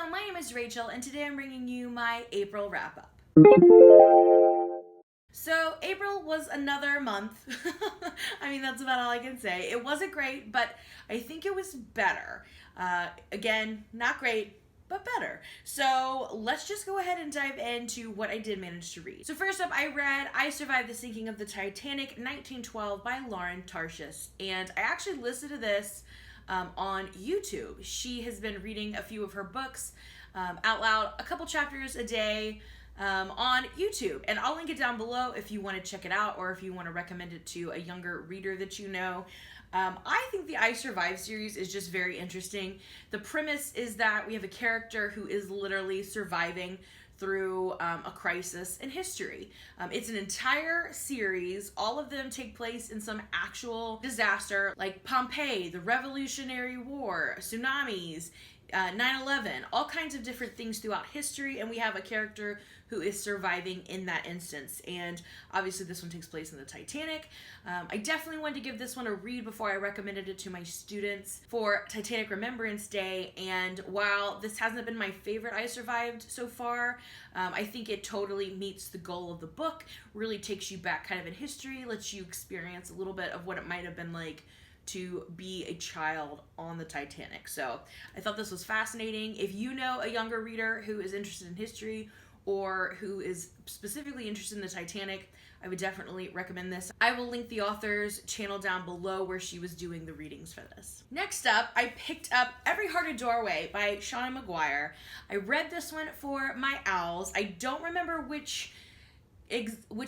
Hello, my name is Rachel, and today I'm bringing you my April wrap-up. So, April was another month. I mean, that's about all I can say. It wasn't great, but I think it was better. Again, not great, but better. So, let's just go ahead and dive into what I did manage to read. So, first up, I read I Survived the Sinking of the Titanic, 1912 by Lauren Tarshis. And I actually listened to this on YouTube. She has been reading a few of her books out loud, a couple chapters a day on YouTube. And I'll link it down below if you want to check it out or if you want to recommend it to a younger reader that you know. I think the I Survived series is just very interesting. The premise is that we have a character who is literally surviving through a crisis in history. It's an entire series. All of them take place in some actual disaster, like Pompeii, the Revolutionary War, tsunamis, 9/11, all kinds of different things throughout history, and we have a character who is surviving in that instance. And obviously this one takes place in the Titanic. I definitely wanted to give this one a read before I recommended it to my students for Titanic Remembrance Day, and while this hasn't been my favorite I Survived so far, I think it totally meets the goal of the book, really takes you back kind of in history, lets you experience a little bit of what it might have been like to be a child on the Titanic. So I thought this was fascinating. If you know a younger reader who is interested in history or who is specifically interested in the Titanic, I would definitely recommend this. I will link the author's channel down below where she was doing the readings for this. Next up, I picked up Every Heart a Doorway by Shauna McGuire. I read this one for my owls. I don't remember which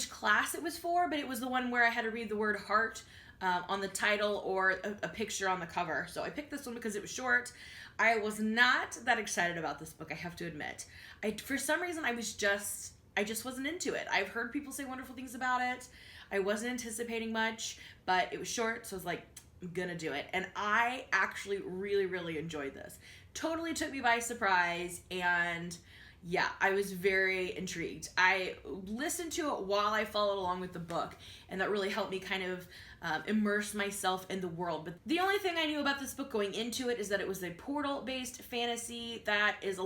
class it was for, but it was the one where I had to read the word heart on the title or a picture on the cover. So I picked this one because it was short. I was not that excited about this book, I have to admit. For some reason, I just wasn't into it. I've heard people say wonderful things about it. I wasn't anticipating much, but it was short, so I was like, I'm gonna do it. And I actually really, really enjoyed this. Totally took me by surprise, and yeah, I was very intrigued. I listened to it while I followed along with the book, and that really helped me kind of immerse myself in the world. But the only thing I knew about this book going into it is that it was a portal-based fantasy that is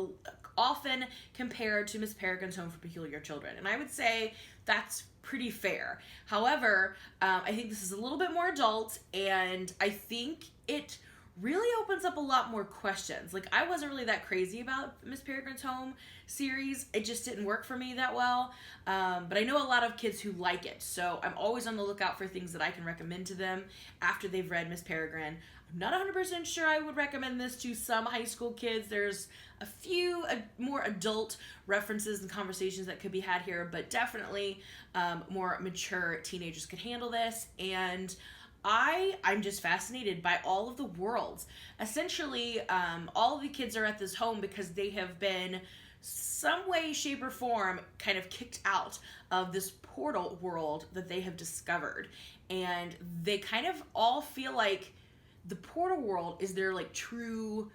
often compared to Miss Peregrine's Home for Peculiar Children, and I would say that's pretty fair. However, I think this is a little bit more adult, and I think it really opens up a lot more questions. Like, I wasn't really that crazy about Miss Peregrine's Home series. It just didn't work for me that well. But I know a lot of kids who like it, so I'm always on the lookout for things that I can recommend to them after they've read Miss Peregrine. I'm not 100% sure I would recommend this to some high school kids. There's a few more adult references and conversations that could be had here, but definitely more mature teenagers could handle this. And I'm just fascinated by all of the worlds. Essentially, all of the kids are at this home because they have been some way, shape, or form kind of kicked out of this portal world that they have discovered. And they kind of all feel like the portal world is their like true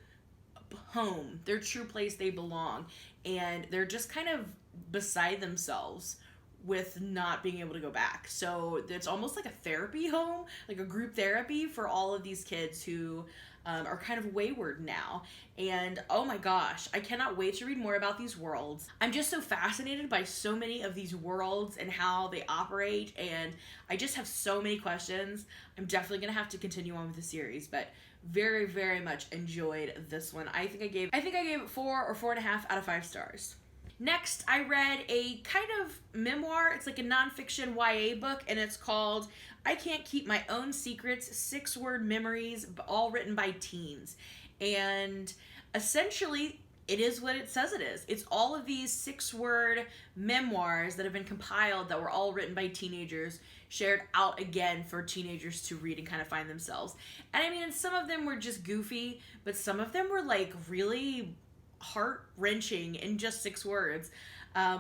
home, their true place they belong. And they're just kind of beside themselves with not being able to go back. So it's almost like a therapy home, like a group therapy for all of these kids who are kind of wayward now. And oh my gosh, I cannot wait to read more about these worlds. I'm just so fascinated by so many of these worlds and how they operate, and I just have so many questions. I'm definitely gonna have to continue on with the series, but very, very much enjoyed this one. I think I gave it 4 or 4.5 out of 5 stars. Next, I read a kind of memoir. It's like a nonfiction YA book, and it's called I Can't Keep My Own Secrets, 6-Word Memories, all written by teens. And essentially, it is what it says it is. It's all of these 6-word memoirs that have been compiled that were all written by teenagers, shared out again for teenagers to read and kind of find themselves. And I mean, some of them were just goofy, but some of them were like really heart-wrenching in just 6 words.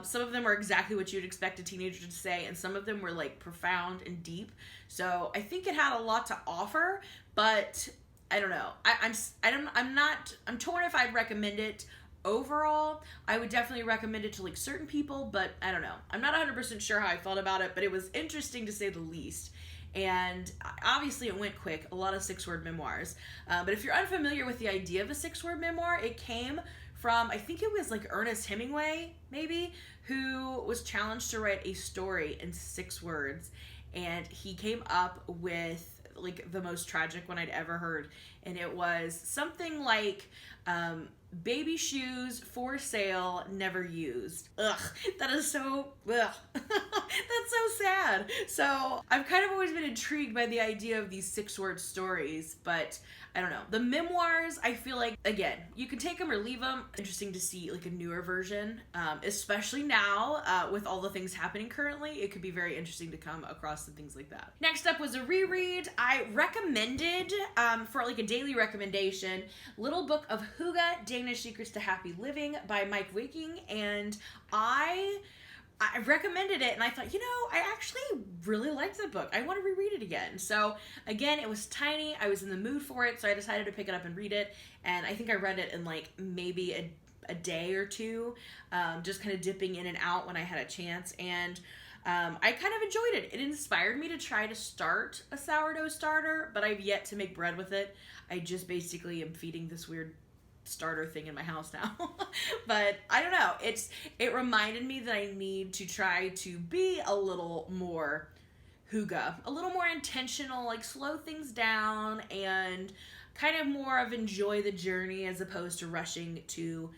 Some of them are exactly what you'd expect a teenager to say, and some of them were like profound and deep. So I think it had a lot to offer, but I don't know. I'm torn if I'd recommend it overall. I would definitely recommend it to like certain people, but I don't know. I'm not 100% sure how I felt about it, but it was interesting to say the least. And obviously it went quick, a lot of 6-word memoirs. But if you're unfamiliar with the idea of a 6-word memoir, it came from, I think it was like Ernest Hemingway, maybe, who was challenged to write a story in 6 words. And he came up with like the most tragic one I'd ever heard. And it was something like, baby shoes for sale, never used. Ugh, that is so, ugh. That's so sad. So I've kind of always been intrigued by the idea of these 6-word stories, but I don't know. The memoirs, I feel like, again, you can take them or leave them. Interesting to see like a newer version, especially now with all the things happening currently. It could be very interesting to come across some things like that. Next up was a reread. I recommended, for like a daily recommendation, Little Book of Hygge, Danish Secrets to Happy Living by Mike Viking, and I recommended it, and I thought, I actually really liked the book. I want to reread it again. So again, it was tiny. I was in the mood for it, so I decided to pick it up and read it. And I think I read it in like maybe a day or two, just kind of dipping in and out when I had a chance. And I kind of enjoyed it. It inspired me to try to start a sourdough starter, but I've yet to make bread with it. I just basically am feeding this weird starter thing in my house now. But I don't know, it reminded me that I need to try to be a little more hygge, a little more intentional, like slow things down and kind of more of enjoy the journey as opposed to rushing to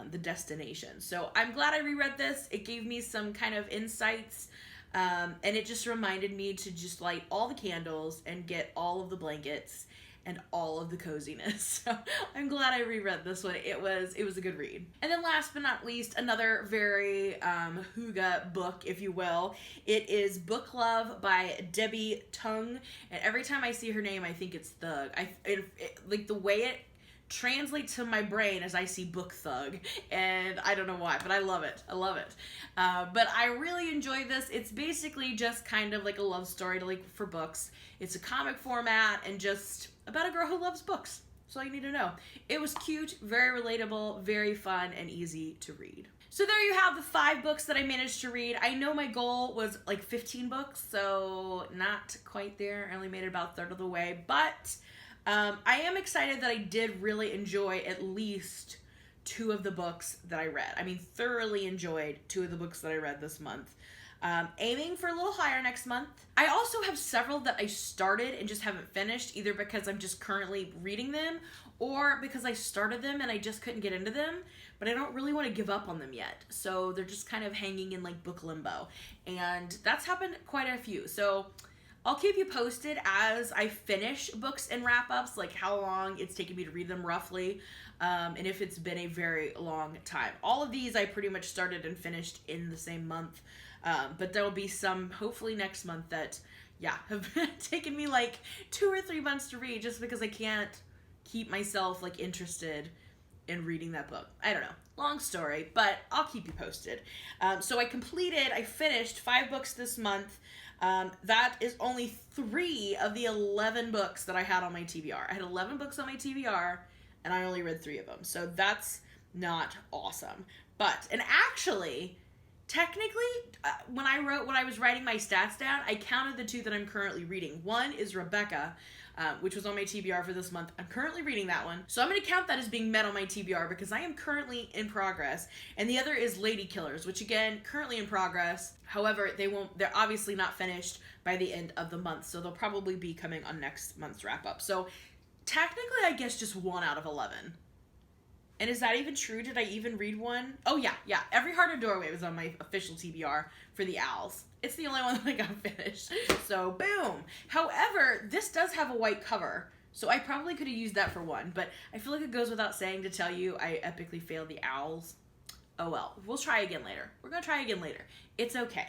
the destination. So I'm glad I reread this. It gave me some kind of insights, and it just reminded me to just light all the candles and get all of the blankets and all of the coziness. So I'm glad I reread this one. It was a good read. And then last but not least, another very hygge book, if you will. It is Book Love by Debbie Tung. And every time I see her name, I think it's Thug. Like the way it translates to my brain as I see book thug, and I don't know why, but I love it. But I really enjoy this. It's basically just kind of like a love story for books. It's a comic format and just about a girl who loves books. That's all you need to know. It was cute, very relatable, very fun, and easy to read. So there you have the 5 books that I managed to read. I know my goal was like 15 books, so not quite there. I only made it about a third of the way, but I am excited that I did really enjoy at least 2 of the books that I read. I mean, thoroughly enjoyed 2 of the books that I read this month. Aiming for a little higher next month. I also have several that I started and just haven't finished, either because I'm just currently reading them or because I started them and I just couldn't get into them, but I don't really want to give up on them yet. So they're just kind of hanging in like book limbo, and that's happened quite a few. So I'll keep you posted as I finish books and wrap-ups, like how long it's taken me to read them roughly, and if it's been a very long time. All of these I pretty much started and finished in the same month, but there will be some, hopefully next month, that, have taken me like 2 or 3 months to read just because I can't keep myself like interested in reading that book. I don't know. Long story, but I'll keep you posted. So I finished 5 books this month. That is only 3 of the 11 books that I had on my TBR. I had 11 books on my TBR, and I only read 3 of them. So that's not awesome. But, and actually, technically, when I was writing my stats down, I counted the 2 that I'm currently reading. One is Rebecca, which was on my TBR for this month. I'm currently reading that one. So I'm going to count that as being met on my TBR because I am currently in progress. And the other is Lady Killers, which again, currently in progress. However, they're obviously not finished by the end of the month. So they'll probably be coming on next month's wrap up. So technically, I guess just 1 out of 11. And is that even true? Did I even read one? Oh, yeah. Every Heart or Doorway was on my official TBR for the Owls. It's the only one that I got finished. So, boom. However, this does have a white cover, so I probably could have used that for one, but I feel like it goes without saying to tell you I epically failed the Owls. Oh, well. We'll try again later. We're going to try again later. It's okay.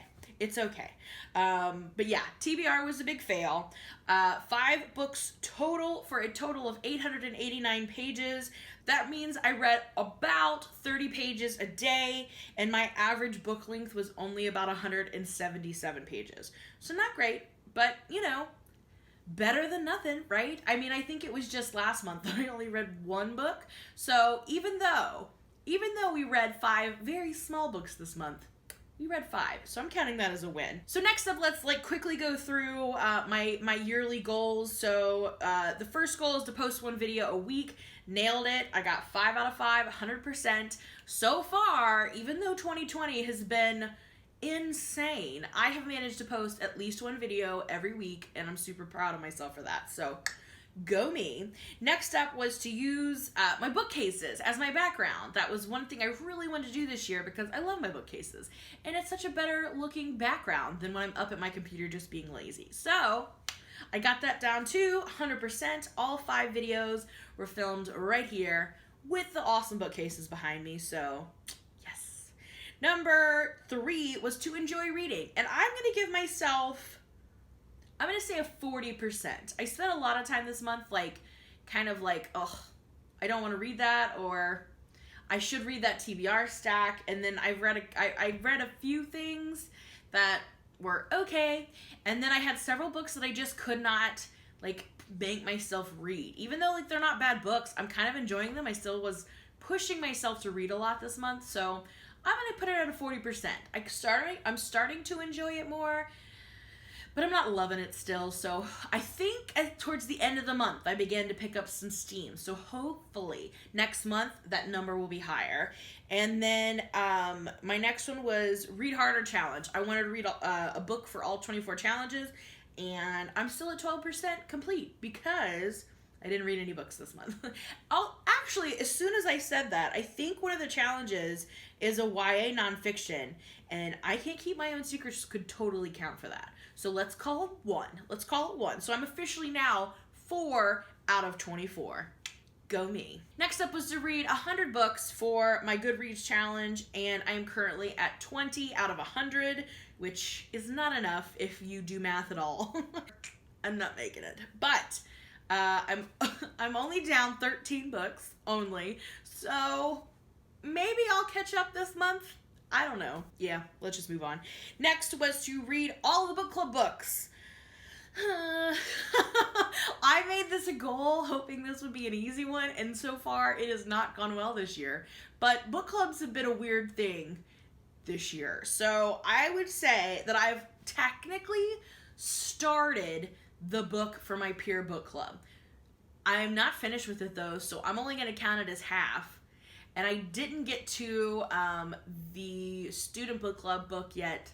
But yeah, TBR was a big fail. 5 books total for a total of 889 pages. That means I read about 30 pages a day, and my average book length was only about 177 pages. So not great, but better than nothing, right? I mean, I think it was just last month that I only read 1 book. So even though we read 5 very small books this month, We read 5, so I'm counting that as a win. So next up, let's like quickly go through my yearly goals. So the first goal is to post 1 video a week. Nailed it. I got 5 out of 5, 100%. So far, even though 2020 has been insane, I have managed to post at least 1 video every week, and I'm super proud of myself for that. So go me. Next up was to use my bookcases as my background. That was one thing I really wanted to do this year because I love my bookcases. And it's such a better looking background than when I'm up at my computer just being lazy. So I got that down to 100%. All 5 videos were filmed right here with the awesome bookcases behind me. So yes. Number 3 was to enjoy reading. And I'm going to give myself, I'm going to say a 40%. I spent a lot of time this month, like, kind of like, oh, I don't want to read that, or I should read that TBR stack. And then I read a few things that were okay. And then I had several books that I just could not, like, make myself read. Even though, like, they're not bad books, I'm kind of enjoying them. I still was pushing myself to read a lot this month. So I'm going to put it at a 40%. I'm starting to enjoy it more, but I'm not loving it still. So I think towards the end of the month, I began to pick up some steam. So hopefully next month, that number will be higher. And then my next one was Read Harder Challenge. I wanted to read a book for all 24 challenges, and I'm still at 12% complete because I didn't read any books this month. Actually, as soon as I said that, I think one of the challenges is a YA nonfiction, and I Can't Keep My Own Secrets could totally count for that. So let's call it 1. Let's call it 1. So I'm officially now 4 out of 24. Go me. Next up was to read 100 books for my Goodreads challenge, and I am currently at 20 out of 100, which is not enough if you do math at all. I'm not making it. But I'm only down 13 books only, so maybe I'll catch up this month. I don't know. Yeah, let's just move on. Next was to read all the book club books. I made this a goal hoping this would be an easy one, and so far it has not gone well this year. But book clubs have been a weird thing this year. So I would say that I've technically started the book for my peer book club. I am not finished with it though, so I'm only going to count it as half. And I didn't get to the student book club book yet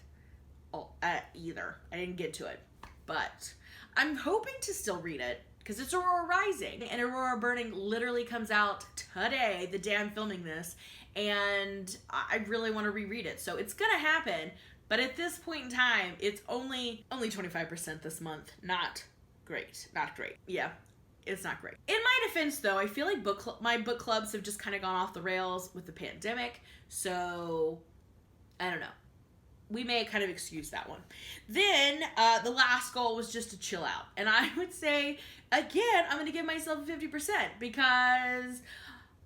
either. I didn't get to it. But I'm hoping to still read it because it's Aurora Rising. And Aurora Burning literally comes out today, the day I'm filming this. And I really want to reread it. So it's going to happen. But at this point in time, it's only 25% this month. Not great. Not great. Yeah. It's not great. In my defense, though, I feel like my book clubs have just kind of gone off the rails with the pandemic. So, I don't know. We may kind of excuse that one. Then, the last goal was just to chill out. And I would say, again, I'm going to give myself a 50% because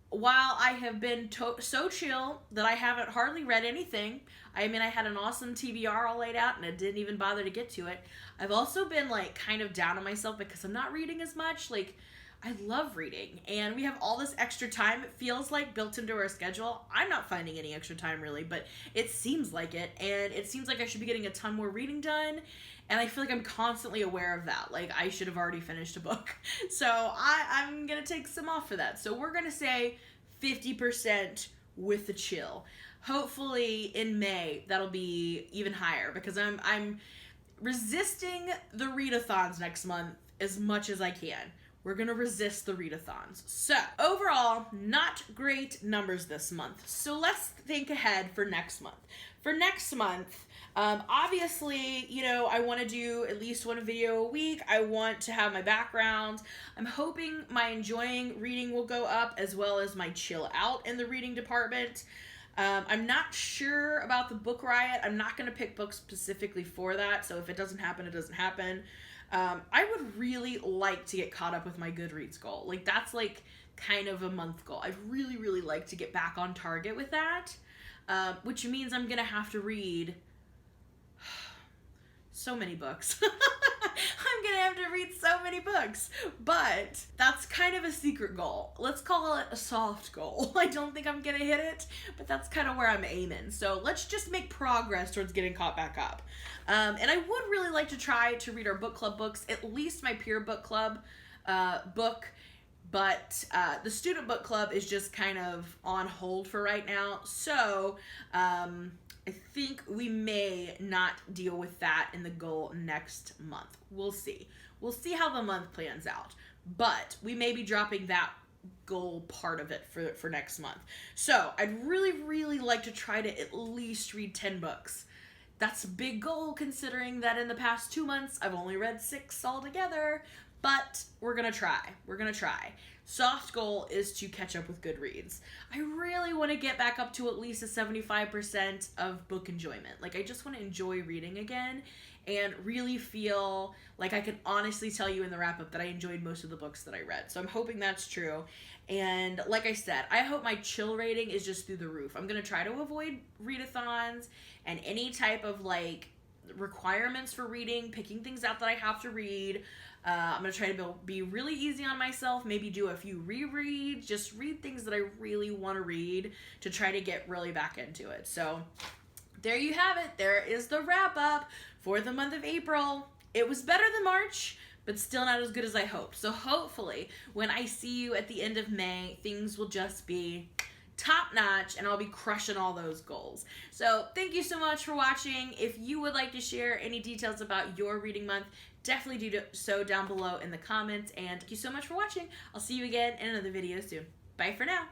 while I have been so chill that I haven't hardly read anything, I mean, I had an awesome TBR all laid out and I didn't even bother to get to it. I've also been like kind of down on myself because I'm not reading as much. Like, I love reading and we have all this extra time. It feels like built into our schedule. I'm not finding any extra time really, but it seems like it. And it seems like I should be getting a ton more reading done. And I feel like I'm constantly aware of that. Like, I should have already finished a book. So I'm going to take some off for that. So we're going to say 50% with the chill. Hopefully in May, that'll be even higher because I'm resisting the readathons next month as much as I can. We're going to resist the readathons. So overall, not great numbers this month. So let's think ahead for next month. For next month, obviously, you know, I want to do at least 1 video a week. I want to have my background. I'm hoping my enjoying reading will go up as well as my chill out in the reading department. I'm not sure about the book riot. I'm not going to pick books specifically for that. So if it doesn't happen, it doesn't happen. I would really like to get caught up with my Goodreads goal. Like, that's like kind of a month goal. I'd really, really like to get back on target with that. Which means I'm going to have to read so many books. I'm I'm gonna have to read so many books, but that's kind of a secret goal. Let's call it a soft goal. I don't think I'm gonna hit it, but that's kind of where I'm aiming. So let's just make progress towards getting caught back up. And I would really like to try to read our book club books, at least my peer book club book, but the student book club is just kind of on hold for right now. So I think we may not deal with that in the goal next month. We'll see. We'll see how the month plans out. But we may be dropping that goal part of it for next month. So I'd really like to try to at least read 10 books. That's a big goal considering that in the past 2 months I've only read 6 altogether. But we're gonna try. We're gonna try. Soft goal is to catch up with Goodreads. I really want to get back up to at least a 75% of book enjoyment. Like, I just want to enjoy reading again and really feel like I can honestly tell you in the wrap-up that I enjoyed most of the books that I read. So I'm hoping that's true. And like I said, I hope my chill rating is just through the roof. I'm going to try to avoid readathons and any type of, like, requirements for reading, picking things out that I have to read. I'm going to try to be really easy on myself, maybe do a few rereads, just read things that I really want to read to try to get really back into it. So there you have it. There is the wrap up for the month of April. It was better than March, but still not as good as I hoped. So hopefully when I see you at the end of May, things will just be top notch and I'll be crushing all those goals. So thank you so much for watching. If you would like to share any details about your reading month, definitely do so down below in the comments. And thank you so much for watching. I'll see you again in another video soon. Bye for now.